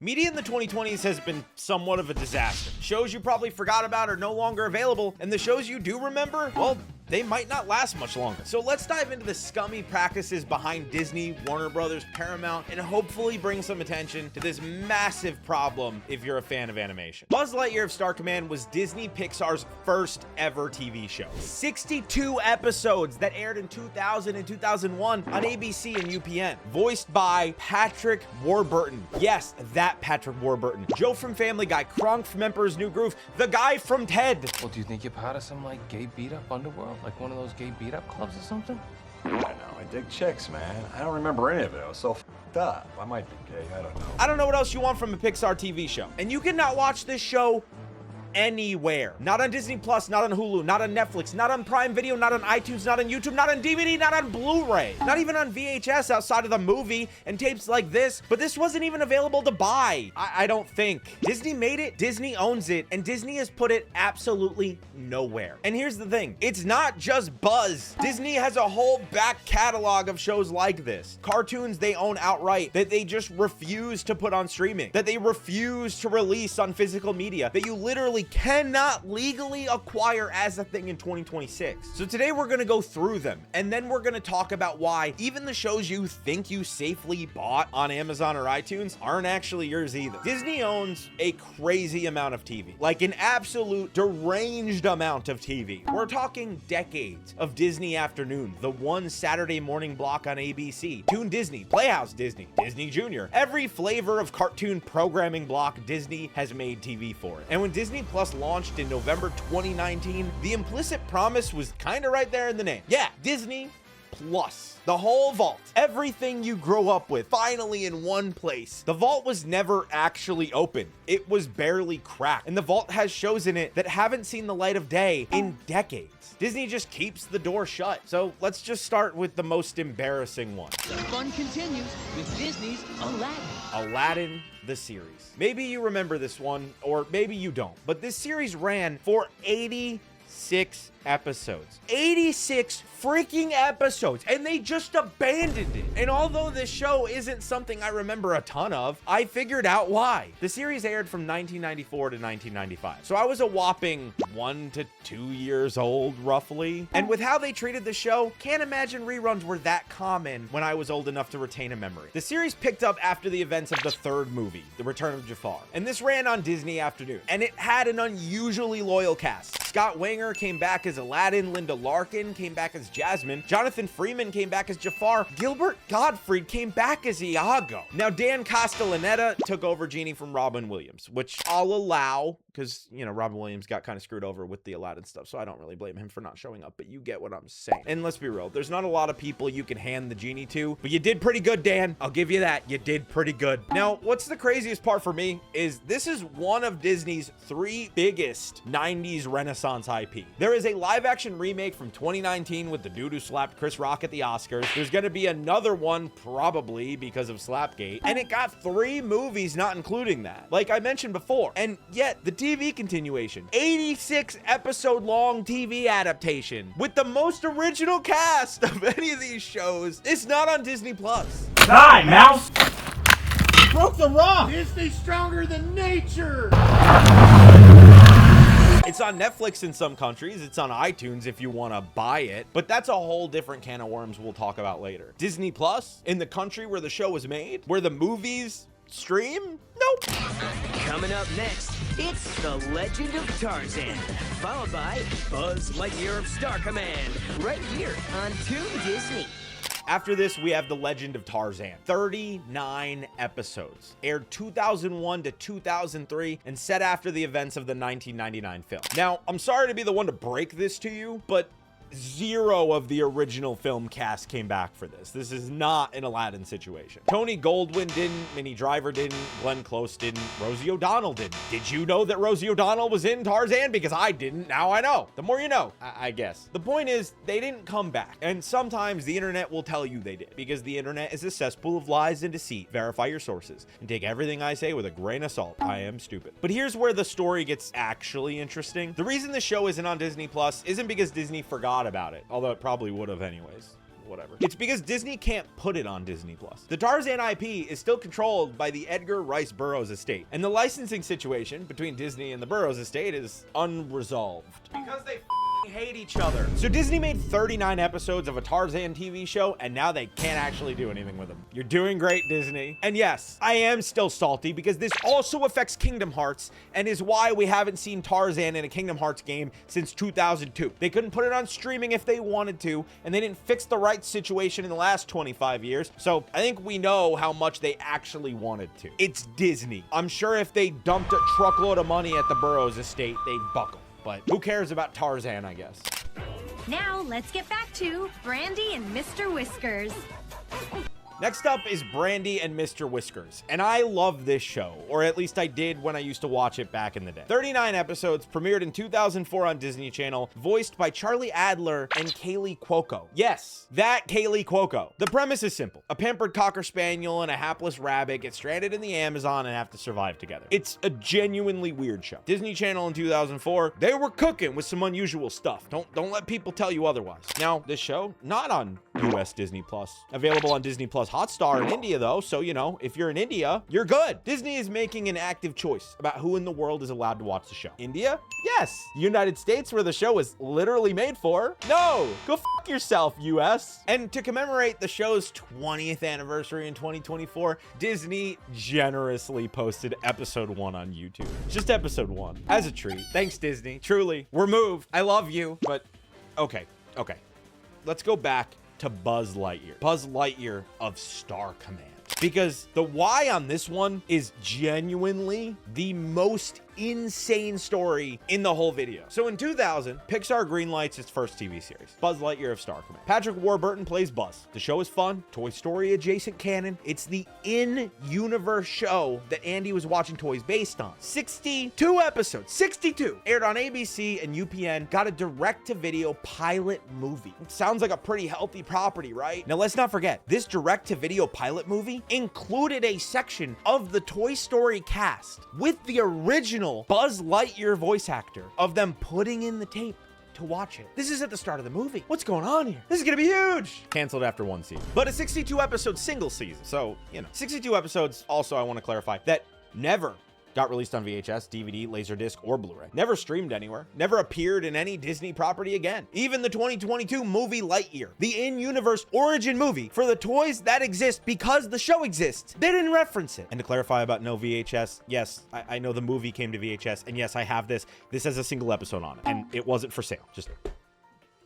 Media in the 2020s has been somewhat of a disaster. Shows you probably forgot about are no longer available, and the shows you do remember, well, they might not last much longer. So let's dive into the scummy practices behind Disney, Warner Brothers, Paramount, and hopefully bring some attention to this massive problem if you're a fan of animation. Buzz Lightyear of Star Command was Disney Pixar's first ever TV show. 62 episodes that aired in 2000 and 2001 on ABC and UPN. Voiced by Patrick Warburton. Yes, that Patrick Warburton. Joe from Family Guy, Kronk from Emperor's New Groove, the guy from Ted. Well, do you think you're part of some, like, gay beat-up underworld? Like one of those gay beat-up clubs or something? I don't know. I dig chicks, man. I don't remember any of it. I was so f***ed up. I might be gay. I don't know. I don't know what else you want from a Pixar TV show. And you cannot watch this show anywhere. Not on Disney Plus, not on Hulu, not on Netflix, not on Prime Video, not on iTunes, not on YouTube, not on DVD, not on Blu-ray, not even on VHS outside of the movie and tapes like this. But this wasn't even available to buy, I don't think. Disney made it, Disney owns it, and Disney has put it absolutely nowhere. And here's the thing, it's not just Buzz. Disney has a whole back catalog of shows like this. Cartoons they own outright, that they just refuse to put on streaming, that they refuse to release on physical media, that you literally cannot legally acquire as a thing in 2026. So today we're gonna go through them, and then we're gonna talk about why even the shows you think you safely bought on Amazon or iTunes aren't actually yours either. Disney owns a crazy amount of TV, like an absolute deranged amount of TV. We're talking decades of Disney Afternoon, the one Saturday morning block on ABC, Toon Disney, Playhouse Disney, Disney Junior. Every flavor of cartoon programming block Disney has made TV for it. And when Disney Plus launched in November 2019, the implicit promise was kind of right there in the name. Yeah, Disney Plus. The whole vault. Everything you grow up with, finally in one place. The vault was never actually open. It was barely cracked. And the vault has shows in it that haven't seen the light of day in decades. Disney just keeps the door shut. So let's just start with the most embarrassing one. The fun continues with Disney's Aladdin. Aladdin, the series. Maybe you remember this one, or maybe you don't, but this series ran for 86 episodes. 86 freaking episodes, and they just abandoned it. And although this show isn't something I remember a ton of, I figured out why. The series aired from 1994 to 1995, so I was a whopping 1 to 2 years old, roughly. And with how they treated the show, can't imagine reruns were that common when I was old enough to retain a memory. The series picked up after the events of the third movie, The Return of Jafar, and this ran on Disney Afternoon, and it had an unusually loyal cast. Scott Wanger came back as Aladdin, Linda Larkin came back as Jasmine, Jonathan Freeman came back as Jafar, Gilbert Gottfried came back as Iago. Now Dan Castellaneta took over Genie from Robin Williams, which I'll allow because, you know, Robin Williams got kind of screwed over with the Aladdin stuff, so I don't really blame him for not showing up, but you get what I'm saying. And let's be real, there's not a lot of people you can hand the Genie to, but you did pretty good, Dan. I'll give you that. You did pretty good. Now, what's the craziest part for me is this is one of Disney's 3 biggest 90s Renaissance IP. There is a live-action remake from 2019 with the dude who slapped Chris Rock at the Oscars. There's gonna be another one, probably because of Slapgate, and it got 3 movies not including that, like I mentioned before. And yet, the TV continuation, 86 episode long TV adaptation with the most original cast of any of these shows is not on Disney Plus. Die, mouse! Broke the rock! Disney's stronger than nature! It's on Netflix in some countries. It's on iTunes if you want to buy it. But that's a whole different can of worms we'll talk about later. Disney Plus, in the country where the show was made, where the movies stream? Nope. Coming up next, it's The Legend of Tarzan, followed by Buzz Lightyear of Star Command, right here on Toon Disney. After this, we have The Legend of Tarzan. 39 episodes. Aired 2001 to 2003 and set after the events of the 1999 film. Now, I'm sorry to be the one to break this to you, but 0 of the original film cast came back for this. This is not an Aladdin situation. Tony Goldwyn didn't, Minnie Driver didn't, Glenn Close didn't, Rosie O'Donnell didn't. Did you know that Rosie O'Donnell was in Tarzan? Because I didn't. Now I know. The more you know, I guess. The point is, they didn't come back. And sometimes the internet will tell you they did, because the internet is a cesspool of lies and deceit. Verify your sources and take everything I say with a grain of salt. I am stupid. But here's where the story gets actually interesting. The reason the show isn't on Disney Plus isn't because Disney forgot about it, although it probably would have anyways. whatever. It's because Disney can't put it on Disney+. The Tarzan IP is still controlled by the Edgar Rice Burroughs estate, and the licensing situation between Disney and the Burroughs estate is unresolved. Because they hate each other. So Disney made 39 episodes of a Tarzan TV show, and now they can't actually do anything with them. You're doing great, Disney. And yes, I am still salty because this also affects Kingdom Hearts and is why we haven't seen Tarzan in a Kingdom Hearts game since 2002. They couldn't put it on streaming if they wanted to, and they didn't fix the rights situation in the last 25 years. So I think we know how much they actually wanted to. It's Disney. I'm sure if they dumped a truckload of money at the Burroughs estate, they'd buckle. But who cares about Tarzan, I guess. Now let's get back to Brandy and Mr. Whiskers. Next up is Brandy and Mr. Whiskers, and I love this show, or at least I did when I used to watch it back in the day. 39 episodes, premiered in 2004 on Disney Channel, voiced by Charlie Adler and Kaylee Cuoco. Yes, that Kaylee Cuoco. The premise is simple. A pampered Cocker Spaniel and a hapless rabbit get stranded in the Amazon and have to survive together. It's a genuinely weird show. Disney Channel in 2004, they were cooking with some unusual stuff. Don't let people tell you otherwise. Now, this show, not on US Disney Plus. Available on Disney Plus Hotstar in India though, so you know, if you're in India, you're good. Disney is making an active choice about who in the world is allowed to watch the show. India? Yes. United States, where the show is literally made for? No. Go f yourself, US. And to commemorate the show's 20th anniversary in 2024, Disney generously posted episode 1 on YouTube. Just episode 1. As a treat. Thanks, Disney. Truly. We're moved. I love you. But okay. Let's go back to Buzz Lightyear. Buzz Lightyear of Star Command. Because the why on this one is genuinely the most insane story in the whole video. So in 2000, Pixar greenlights its first TV series, Buzz Lightyear of Star Command. Patrick Warburton plays Buzz. The show is fun, Toy Story adjacent canon. It's the in-universe show that Andy was watching toys based on. 62 episodes, 62, aired on ABC and UPN, got a direct-to-video pilot movie. It sounds like a pretty healthy property, right? Now let's not forget, this direct-to-video pilot movie included a section of the Toy Story cast with the original Buzz Lightyear voice actor of them putting in the tape to watch it. This is at the start of the movie. What's going on here? This is gonna be huge. Canceled after 1 season. But a 62 episode single season. So, 62 episodes. Also, I want to clarify that never got released on VHS, DVD, Laserdisc, or Blu-ray. Never streamed anywhere. Never appeared in any Disney property again. Even the 2022 movie Lightyear, the in-universe origin movie for the toys that exist because the show exists, they didn't reference it. And to clarify about no VHS, yes, I know the movie came to VHS, and yes, I have this. This has a single episode on it, and it wasn't for sale. Just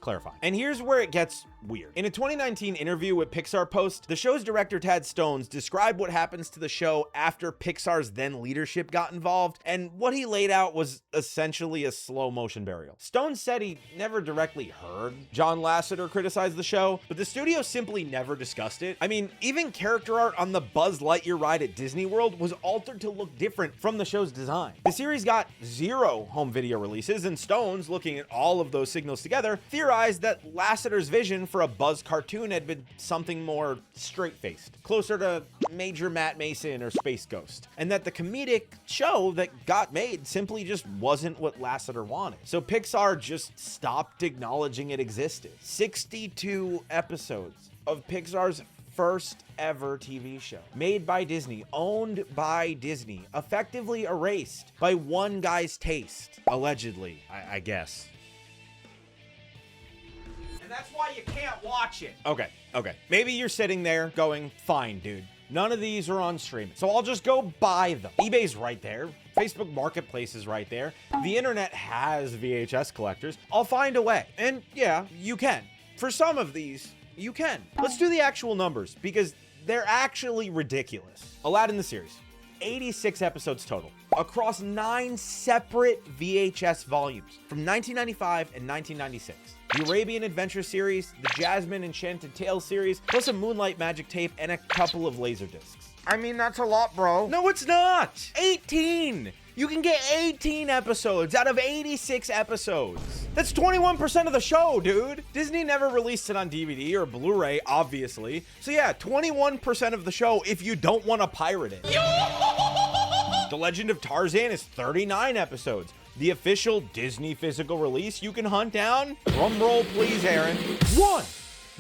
clarify. And here's where it gets weird. In a 2019 interview with Pixar Post, the show's director Tad Stones described what happens to the show after Pixar's then leadership got involved, and what he laid out was essentially a slow motion burial. Stones said he never directly heard John Lasseter criticize the show, but the studio simply never discussed it. I mean, even character art on the Buzz Lightyear ride at Disney World was altered to look different from the show's design. The series got 0 home video releases, and Stones, looking at all of those signals together, theorized that Lasseter's vision for a Buzz cartoon had been something more straight-faced, closer to Major Matt Mason or Space Ghost, and that the comedic show that got made simply just wasn't what Lasseter wanted. So Pixar just stopped acknowledging it existed. 62 episodes of Pixar's first ever TV show, made by Disney, owned by Disney, effectively erased by one guy's taste, allegedly, I guess. That's why you can't watch it. Okay. Maybe you're sitting there going, fine, dude. None of these are on streaming, so I'll just go buy them. eBay's right there. Facebook Marketplace is right there. The internet has VHS collectors. I'll find a way. And yeah, you can. For some of these, you can. Let's do the actual numbers because they're actually ridiculous. Aladdin the series, 86 episodes total, across 9 separate VHS volumes from 1995 and 1996. The Arabian Adventure series, the Jasmine Enchanted Tales series, plus a Moonlight Magic tape and a couple of Laserdiscs. I mean, that's a lot, bro. No, it's not. 18. You can get 18 episodes out of 86 episodes. That's 21% of the show, dude. Disney never released it on DVD or Blu-ray, obviously. So yeah, 21% of the show if you don't want to pirate it. The Legend of Tarzan is 39 episodes. The official Disney physical release you can hunt down, drum roll please, Aaron, 1.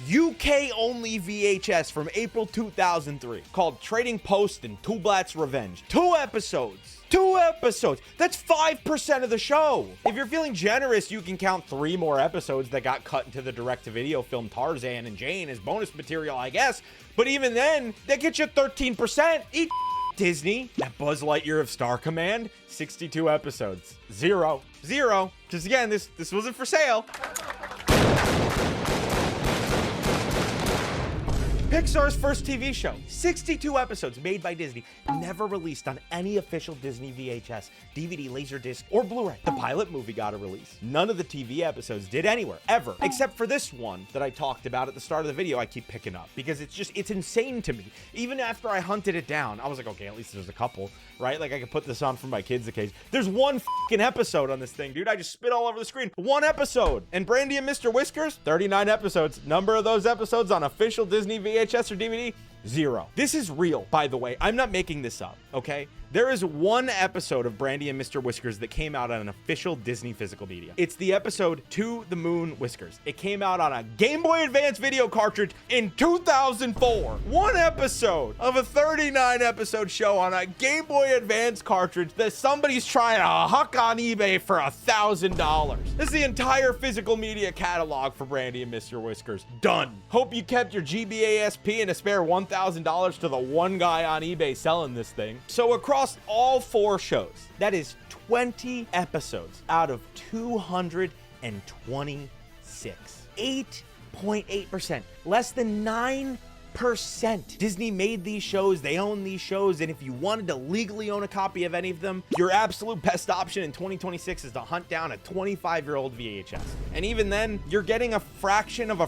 UK only VHS from April 2003 called Trading Post and Tublat's Revenge. 2 episodes. 2 episodes. That's 5% of the show. If you're feeling generous, you can count 3 more episodes that got cut into the direct-to-video film Tarzan and Jane as bonus material, I guess. But even then, that gets you 13%. Eat Disney. That Buzz Lightyear of Star Command, 62 episodes. Zero. Because again, this wasn't for sale. Pixar's first TV show, 62 episodes made by Disney, never released on any official Disney VHS, DVD, Laserdisc, or Blu-ray. The pilot movie got a release. None of the TV episodes did anywhere, ever, except for this one that I talked about at the start of the video I keep picking up, because it's insane to me. Even after I hunted it down, I was like, okay, at least there's a couple, right? Like I could put this on for my kids occasion. There's 1 fucking episode on this thing, dude. I just spit all over the screen. 1 episode. And Brandy and Mr Whiskers, 39 episodes. Number of those episodes on official Disney VHS or DVD? 0. This is real, by the way. I'm not making this up, okay? There is 1 episode of Brandy and Mr Whiskers that came out on an official Disney physical media. It's the episode To the Moon Whiskers. It came out on a Game Boy Advance video cartridge in 2004. 1 episode of a 39 episode show on a Game Boy Advance cartridge that somebody's trying to huck on eBay for $1,000. This is the entire physical media catalog for Brandy and Mr Whiskers. Done. Hope you kept your GBASP and a spare $1,000 to the one guy on eBay selling this thing. So across all 4 shows, that is 20 episodes out of 226. 8.8%. Less than 9%. Disney made these shows, they own these shows, and if you wanted to legally own a copy of any of them, your absolute best option in 2026 is to hunt down a 25-year-old VHS. And even then, you're getting a fraction of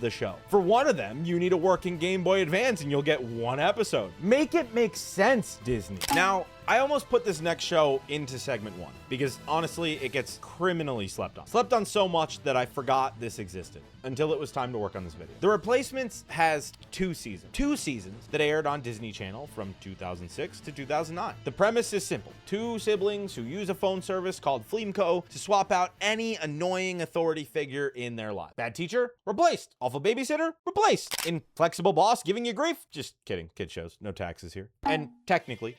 the show. For one of them, you need a working Game Boy Advance and you'll get 1 episode. Make it make sense, Disney. Now, I almost put this next show into segment 1 because honestly, it gets criminally slept on. Slept on so much that I forgot this existed until it was time to work on this video. The Replacements has 2 seasons. 2 seasons that aired on Disney Channel from 2006 to 2009. The premise is simple. 2 siblings who use a phone service called Fleamco to swap out any annoying authority figure in their life. Bad teacher? Replaced. Awful babysitter? Replaced. Inflexible boss giving you grief? Just kidding. Kid shows. No taxes here. And technically,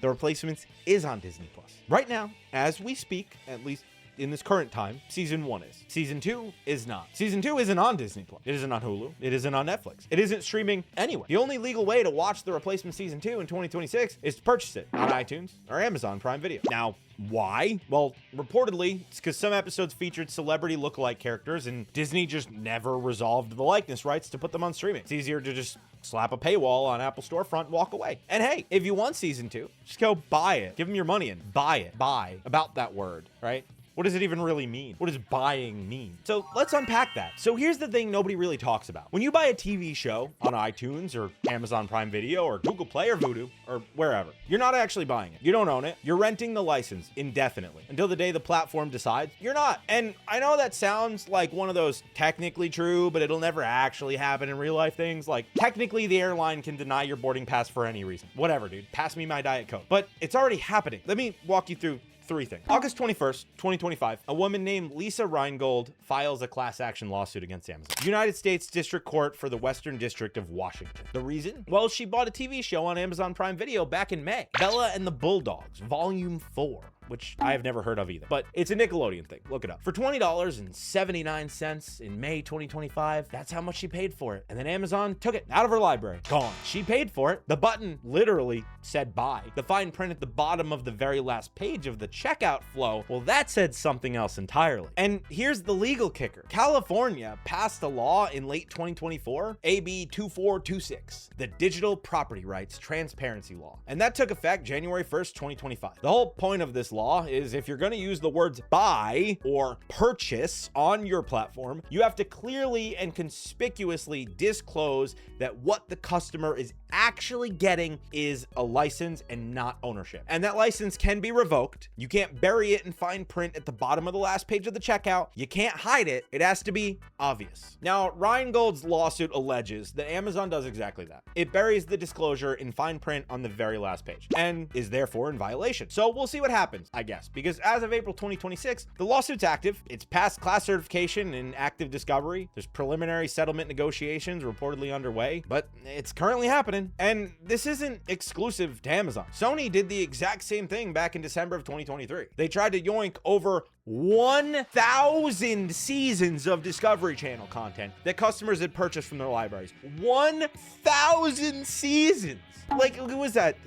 The Replacements is on Disney Plus. Right now, as we speak, at least in this current time, season 1 is. Season 2 is not. Season 2 isn't on Disney Plus. It isn't on Hulu. It isn't on Netflix. It isn't streaming anywhere. The only legal way to watch The Replacement Season 2 in 2026 is to purchase it on iTunes or Amazon Prime Video. Now, why? Well, reportedly, it's because some episodes featured celebrity lookalike characters and Disney just never resolved the likeness rights to put them on streaming. It's easier to just slap a paywall on Apple storefront and walk away. And hey, if you want season 2, just go buy it. Give them your money and buy it. Buy. About that word, right? What does it even really mean? What does buying mean? So let's unpack that. So here's the thing nobody really talks about. When you buy a TV show on iTunes or Amazon Prime Video or Google Play or Vudu or wherever, you're not actually buying it. You don't own it. You're renting the license indefinitely until the day the platform decides you're not. And I know that sounds like one of those technically true, but it'll never actually happen in real life things. Like technically the airline can deny your boarding pass for any reason. Whatever, dude. Pass me my Diet Coke. But it's already happening. Let me walk you through 3 things. August 21st, 2025, a woman named Lisa Reingold files a class action lawsuit against Amazon. United States District Court for the Western District of Washington. The reason? Well, she bought a TV show on Amazon Prime Video back in May. Bella and the Bulldogs, Volume 4. Which I have never heard of either, but it's a Nickelodeon thing. Look it up. For $20.79 in May 2025, that's how much she paid for it. And then Amazon took it out of her library. Gone. She paid for it. The button literally said buy. The fine print at the bottom of the very last page of the checkout flow, well, that said something else entirely. And here's the legal kicker. California passed a law in late 2024, AB 2426, the Digital Property Rights Transparency Law. And that took effect January 1st, 2025. The whole point of this law is if you're going to use the words buy or purchase on your platform, you have to clearly and conspicuously disclose that what the customer is actually getting is a license and not ownership. And that license can be revoked. You can't bury it in fine print at the bottom of the last page of the checkout. You can't hide it. It has to be obvious. Now, Reingold's lawsuit alleges that Amazon does exactly that. It buries the disclosure in fine print on the very last page and is therefore in violation. So we'll see what happens. happens, I guess, because as of April 2026, the lawsuit's active. It's past class certification and active discovery. There's preliminary settlement negotiations reportedly underway, but it's currently happening. And this isn't exclusive to Amazon. Sony did the exact same thing back in December of 2023. They tried to yoink over 1,000 seasons of Discovery Channel content that customers had purchased from their libraries. 1,000 seasons. Like, what was that?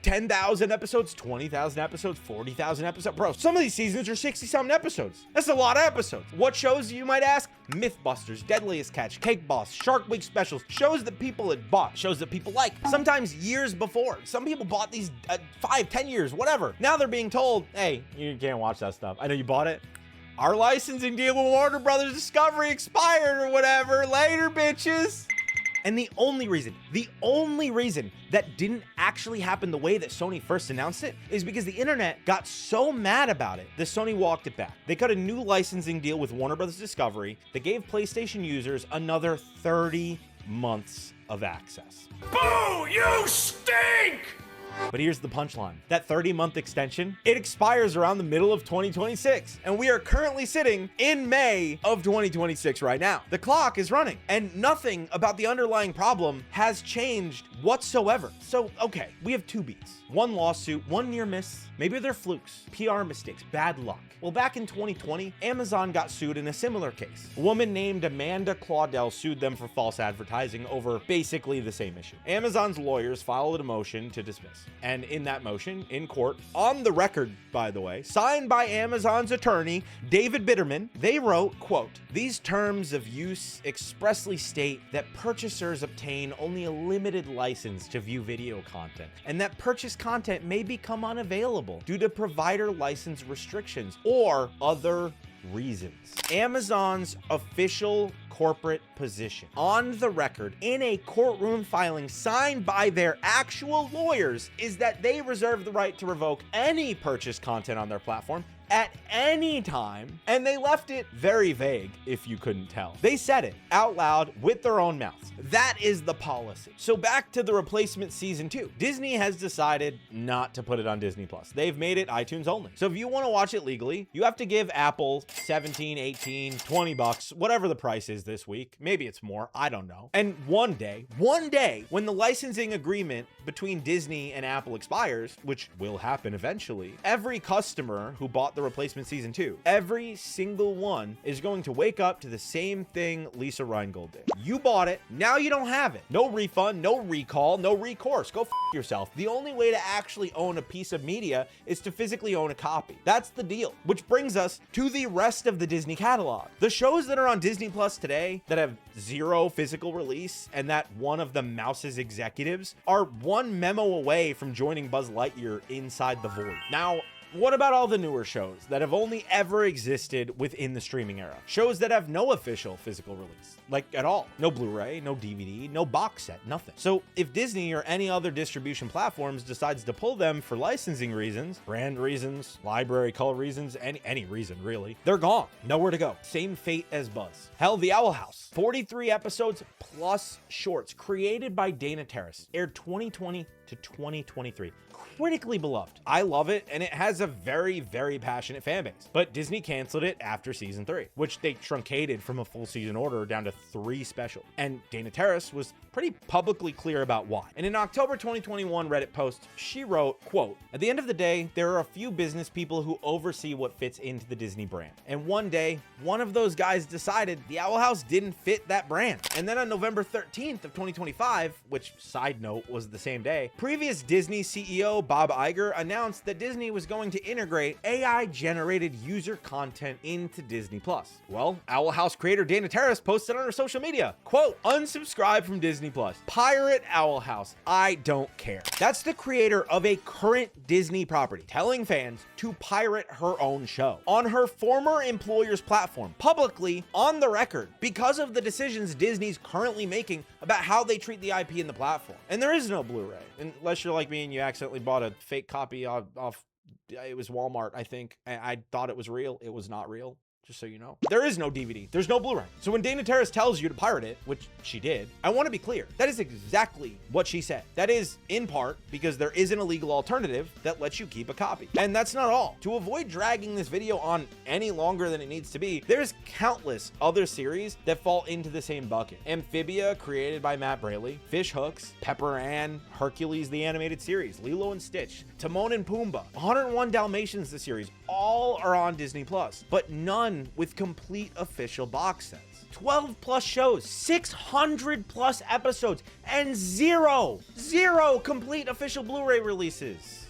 10,000 episodes, 20,000 episodes, 40,000 episodes. Bro, some of these seasons are 60-something episodes. That's a lot of episodes. What shows, you might ask? Mythbusters, Deadliest Catch, Cake Boss, Shark Week specials, shows that people had bought, shows that people like, sometimes years before. Some people bought these 5, 10 years, whatever. Now they're being told, hey, you can't watch that stuff. I know you bought it. Our licensing deal with Warner Brothers Discovery expired or whatever. Later, bitches. And the only reason that didn't actually happen the way that Sony first announced it is because the internet got so mad about it that Sony walked it back. They cut a new licensing deal with Warner Brothers Discovery that gave PlayStation users another 30 months of access. Boo! You stink! But here's the punchline. That 30-month extension, it expires around the middle of 2026. And we are currently sitting in May of 2026 right now. The clock is running and nothing about the underlying problem has changed whatsoever. So, okay, we have two beats. One lawsuit, one near miss. Maybe they're flukes, PR mistakes, bad luck. Well, back in 2020, Amazon got sued in a similar case. A woman named Amanda Claudel sued them for false advertising over basically the same issue. Amazon's lawyers filed a motion to dismiss. And in that motion, in court, on the record, by the way, signed by Amazon's attorney, David Bitterman, they wrote, quote, "These terms of use expressly state that purchasers obtain only a limited license to view video content, and that purchased content may become unavailable due to provider license restrictions or other reasons." Amazon's official corporate position on the record in a courtroom filing signed by their actual lawyers is that they reserve the right to revoke any purchased content on their platform at any time, and they left it very vague if you couldn't tell. They said it out loud with their own mouths. That is the policy. So back to the replacement season 2. Disney has decided not to put it on Disney Plus. They've made it iTunes only. So if you want to watch it legally, you have to give Apple 17, 18, 20 bucks, whatever the price is this week. Maybe it's more, I don't know. And one day, when the licensing agreement between Disney and Apple expires, which will happen eventually, every customer who bought the replacement season 2, every single one is going to wake up to the same thing Lisa Reingold did. You bought it, now you don't have it. No refund, no recall, no recourse. Go f yourself. The only way to actually own a piece of media is to physically own a copy. That's the deal. Which brings us to the rest of the Disney catalog. The shows that are on Disney Plus today that have zero physical release and that one of the Mouse's executives are one memo away from joining Buzz Lightyear inside the void. Now, what about all the newer shows that have only ever existed within the streaming era? Shows that have no official physical release, like at all. No Blu-ray, no DVD, no box set, nothing. So if Disney or any other distribution platforms decides to pull them for licensing reasons, brand reasons, library color reasons, any reason really, they're gone. Nowhere to go. Same fate as Buzz. Hell, The Owl House. 43 episodes plus shorts created by Dana Terrace. Aired 2020 to 2023. Critically beloved. I love it, and it has a very, very passionate fan base. But Disney canceled it after season 3, which they truncated from a full season order down to 3 specials. And Dana Terrace was pretty publicly clear about why. And in October 2021 Reddit post, she wrote, quote, "At the end of the day, there are a few business people who oversee what fits into the Disney brand. And one day, one of those guys decided the Owl House didn't fit that brand. And then on November 13th of 2025, which side note was the same day, previous Disney CEO Bob Iger announced that Disney was going to integrate AI-generated user content into Disney Plus. Well, Owl House creator Dana Terrace posted on her social media, quote, "Unsubscribe from Disney Plus. Pirate Owl House. I don't care." That's the creator of a current Disney property telling fans to pirate her own show on her former employer's platform, publicly on the record, because of the decisions Disney's currently making about how they treat the IP in the platform. And there is no Blu-ray, unless you're like me and you accidentally bought a fake copy off it was Walmart, I think. I thought it was real. It was not real. just so you know. There is no DVD. There's no Blu-ray. So when Dana Terrace tells you to pirate it, which she did, I want to be clear. That is exactly what she said. That is in part because there is an illegal alternative that lets you keep a copy. And that's not all. To avoid dragging this video on any longer than it needs to be, there's countless other series that fall into the same bucket. Amphibia, created by Matt Braley, Fish Hooks, Pepper Ann, Hercules the Animated Series, Lilo and Stitch, Timon and Pumbaa, 101 Dalmatians the series, all are on Disney+, but none with complete official box sets. 12 plus shows, 600 plus episodes, and zero complete official Blu-ray releases.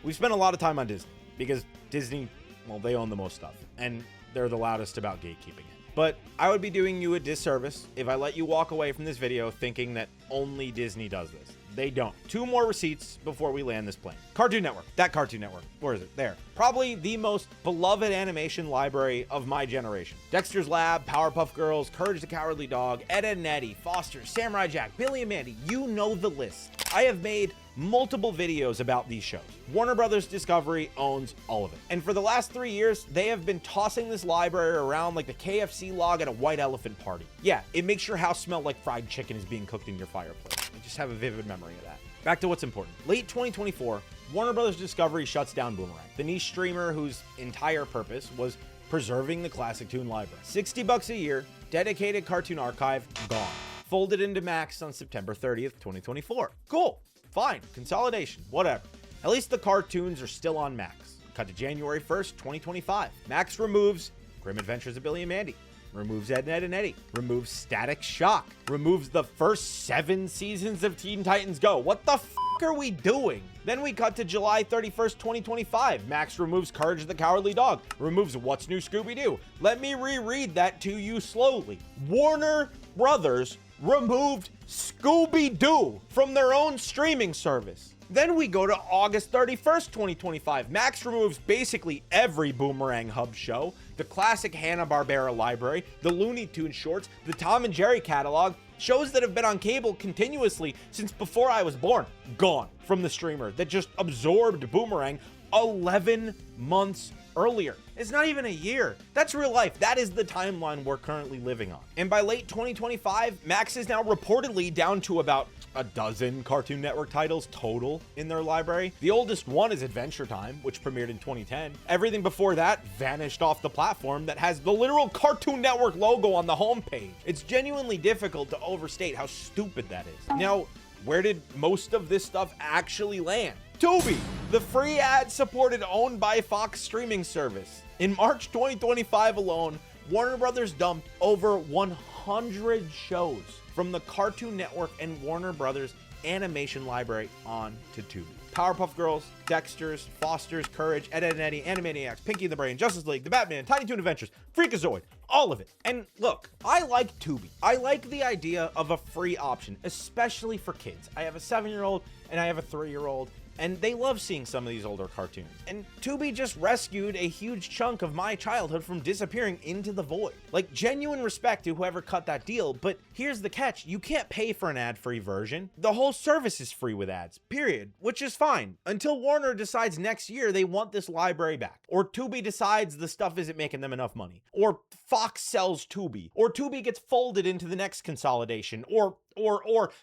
We've spent a lot of time on Disney because Disney, well, they own the most stuff and they're the loudest about gatekeeping it. But I would be doing you a disservice if I let you walk away from this video thinking that only Disney does this. They don't. 2 more receipts before we land this plane. Cartoon Network. That Cartoon Network. Where is it? There. Probably the most beloved animation library of my generation. Dexter's Lab, Powerpuff Girls, Courage the Cowardly Dog, Ed, Edd n Eddy, Foster, Samurai Jack, Billy and Mandy. You know the list. I have made multiple videos about these shows. Warner Brothers Discovery owns all of it. And for the last 3 years, they have been tossing this library around like the KFC log at a white elephant party. Yeah, it makes your house smell like fried chicken is being cooked in your fireplace. I just have a vivid memory of that. Back to what's important. Late 2024, Warner Brothers Discovery shuts down Boomerang, the niche streamer whose entire purpose was preserving the classic toon library. $60 a year, dedicated cartoon archive, gone. Folded into Max on September 30th, 2024. Cool. Fine, consolidation, whatever. At least the cartoons are still on Max. Cut to January 1st, 2025. Max removes Grim Adventures of Billy and Mandy, removes Ed, Edd n Eddy, removes Static Shock, removes the first 7 seasons of Teen Titans Go. What the f are we doing? Then we cut to July 31st, 2025. Max removes Courage the Cowardly Dog, removes What's New Scooby-Doo. Let me reread that to you slowly. Warner Brothers removed Scooby-Doo from their own streaming service. Then we go to August 31st, 2025. Max removes basically every Boomerang Hub show, the classic Hanna-Barbera library, the Looney Tunes shorts, the Tom and Jerry catalog, shows that have been on cable continuously since before I was born, gone from the streamer that just absorbed Boomerang 11 months earlier. It's not even a year. That's real life. That is the timeline we're currently living on. And by late 2025, Max is now reportedly down to about a dozen Cartoon Network titles total in their library. The oldest one is Adventure Time, which premiered in 2010. Everything before that vanished off the platform that has the literal Cartoon Network logo on the homepage. It's genuinely difficult to overstate how stupid that is. Now, where did most of this stuff actually land? Tubi, the free ad-supported owned by Fox streaming service. In March 2025 alone, Warner Brothers dumped over 100 shows from the Cartoon Network and Warner Brothers animation library onto Tubi. Powerpuff Girls, Dexter's, Foster's, Courage, Ed, Edd n Eddy, Animaniacs, Pinky and the Brain, Justice League, The Batman, Tiny Toon Adventures, Freakazoid, all of it. And look, I like Tubi. I like the idea of a free option, especially for kids. I have a 7-year-old and I have a 3-year-old. And they love seeing some of these older cartoons. And Tubi just rescued a huge chunk of my childhood from disappearing into the void. Like, genuine respect to whoever cut that deal, but here's the catch. You can't pay for an ad-free version. The whole service is free with ads, period. Which is fine, until Warner decides next year they want this library back. Or Tubi decides the stuff isn't making them enough money. Or Fox sells Tubi. Or Tubi gets folded into the next consolidation. Or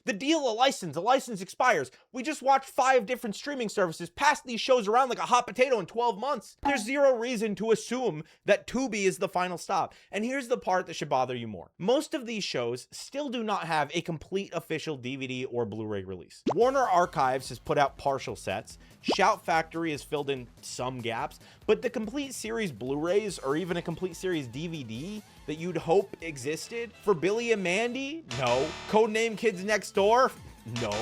the deal, a license expires. We just watched 5 different streaming services pass these shows around like a hot potato in 12 months. There's zero reason to assume that Tubi is the final stop. And here's the part that should bother you more. Most of these shows still do not have a complete official DVD or Blu-ray release. Warner Archives has put out partial sets. Shout Factory has filled in some gaps, but the complete series Blu-rays or even a complete series DVD that you'd hope existed for Billy and Mandy? No. Codename Kids Next Door? No.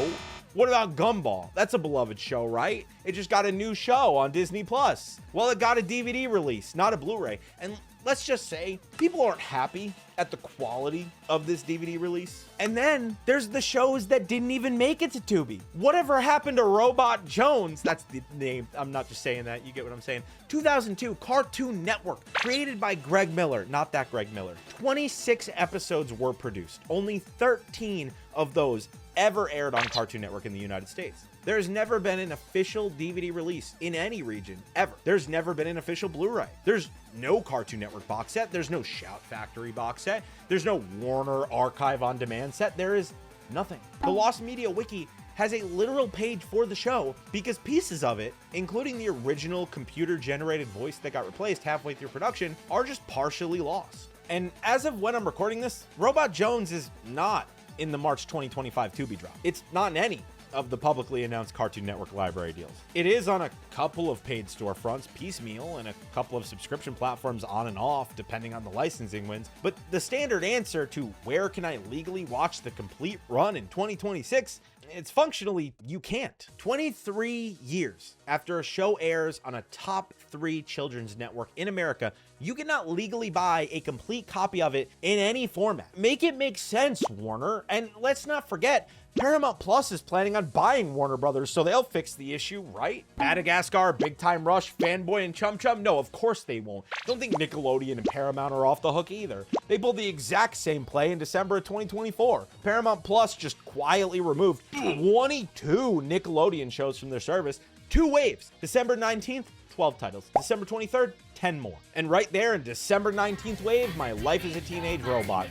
What about Gumball? That's a beloved show, right? It just got a new show on Disney+. Well, it got a DVD release, not a Blu-ray. And let's just say, people aren't happy at the quality of this DVD release. And then there's the shows that didn't even make it to Tubi. Whatever happened to Robot Jones? That's the name. I'm not just saying that. You get what I'm saying. 2002 Cartoon Network, created by Greg Miller. Not that Greg Miller. 26 episodes were produced. Only 13 of those ever aired on Cartoon Network in the United States. There's never been an official DVD release in any region, ever. There's never been an official Blu-ray. There's no Cartoon Network box set. There's no Shout Factory box set. There's no Warner Archive on Demand set. There is nothing. The Lost Media Wiki has a literal page for the show because pieces of it, including the original computer-generated voice that got replaced halfway through production, are just partially lost. And as of when I'm recording this, Robot Jones is not in the March 2025 Tubi drop. It's not in any of the publicly announced Cartoon Network library deals. It is on a couple of paid storefronts piecemeal and a couple of subscription platforms on and off depending on the licensing wins, but the standard answer to where can I legally watch the complete run in 2026, it's functionally you can't. 23 years after a show airs on a top 3 children's network in America, you cannot legally buy a complete copy of it in any format. Make it make sense, Warner. And let's not forget, Paramount Plus is planning on buying Warner Brothers, so they'll fix the issue, right? Madagascar, Big Time Rush, Fanboy, and Chum Chum? No, of course they won't. Don't think Nickelodeon and Paramount are off the hook either. They pulled the exact same play in December of 2024. Paramount Plus just quietly removed 22 Nickelodeon shows from their service. 2 waves. December 19th, 12 titles. December 23rd, 10 more. And right there in December 19th wave, My Life as a Teenage Robot.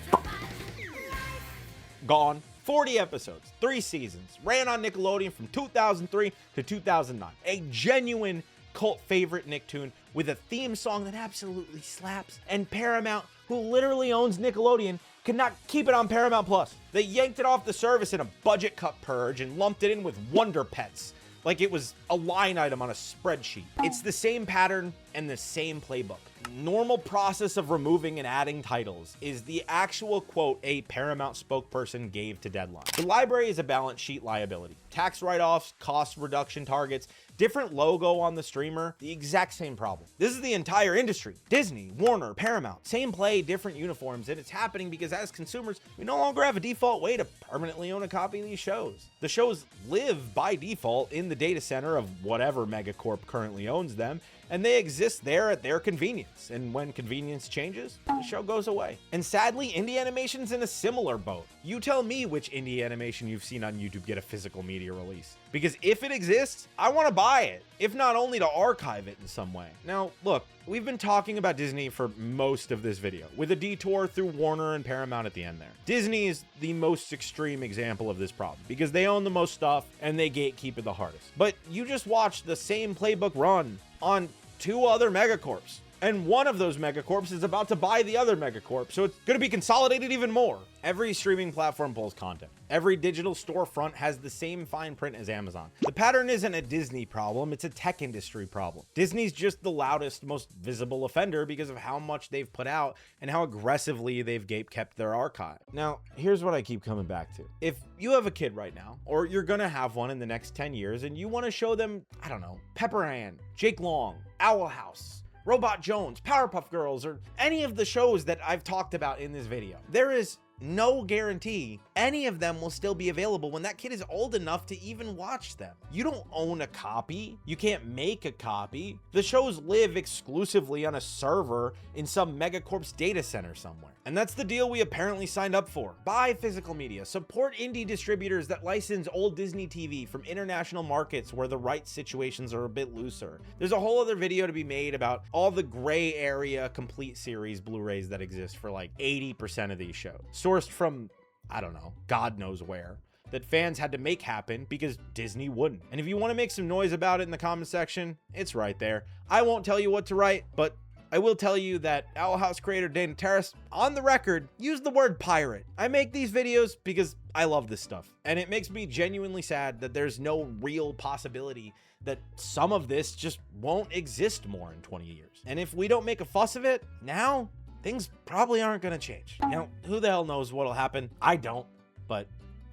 Gone. 40 episodes, 3 seasons, ran on Nickelodeon from 2003 to 2009. A genuine cult favorite Nicktoon with a theme song that absolutely slaps. And Paramount, who literally owns Nickelodeon, could not keep it on Paramount Plus. They yanked it off the service in a budget cut purge and lumped it in with Wonder Pets, like it was a line item on a spreadsheet. It's the same pattern and the same playbook. Normal process of removing and adding titles is the actual quote a Paramount spokesperson gave to Deadline. The library is a balance sheet liability. Tax write-offs, cost reduction targets, different logo on the streamer, the exact same problem. This is the entire industry. Disney, Warner, Paramount, same play, different uniforms, and it's happening because as consumers, we no longer have a default way to permanently own a copy of these shows. The shows live by default in the data center of whatever megacorp currently owns them, and they exist there at their convenience. And when convenience changes, the show goes away. And sadly, indie animation's in a similar boat. You tell me which indie animation you've seen on YouTube get a physical media release. Because if it exists, I want to buy it, if not only to archive it in some way. Now, look, we've been talking about Disney for most of this video, with a detour through Warner and Paramount at the end there. Disney is the most extreme example of this problem, because they own the most stuff and they gatekeep it the hardest. But you just watched the same playbook run on 2 other megacorps. And one of those megacorps is about to buy the other megacorp, so it's going to be consolidated even more. Every streaming platform pulls content. Every digital storefront has the same fine print as Amazon. The pattern isn't a Disney problem, it's a tech industry problem. Disney's just the loudest, most visible offender because of how much they've put out and how aggressively they've kept their archive. Now, here's what I keep coming back to. If you have a kid right now, or you're gonna have one in the next 10 years, and you want to show them, I don't know, Pepper Ann, Jake Long, Owl House, Robot Jones, Powerpuff Girls, or any of the shows that I've talked about in this video, there is no guarantee any of them will still be available when that kid is old enough to even watch them. You don't own a copy. You can't make a copy. The shows live exclusively on a server in some megacorp's data center somewhere. And that's the deal we apparently signed up for. Buy physical media, support indie distributors that license old Disney TV from international markets where the rights situations are a bit looser. There's a whole other video to be made about all the gray area complete series Blu-rays that exist for like 80% of these shows. Sourced from, I don't know, God knows where, that fans had to make happen because Disney wouldn't. And if you want to make some noise about it in the comment section, it's right there. I won't tell you what to write, but I will tell you that Owl House creator Dana Terrace, on the record, used the word pirate. I make these videos because I love this stuff, and it makes me genuinely sad that there's no real possibility that some of this just won't exist more in 20 years. And if we don't make a fuss of it now, things probably aren't going to change. Now, who the hell knows what'll happen? I don't, but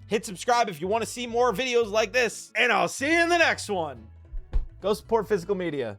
hit subscribe if you want to see more videos like this, and I'll see you in the next one. Go support physical media.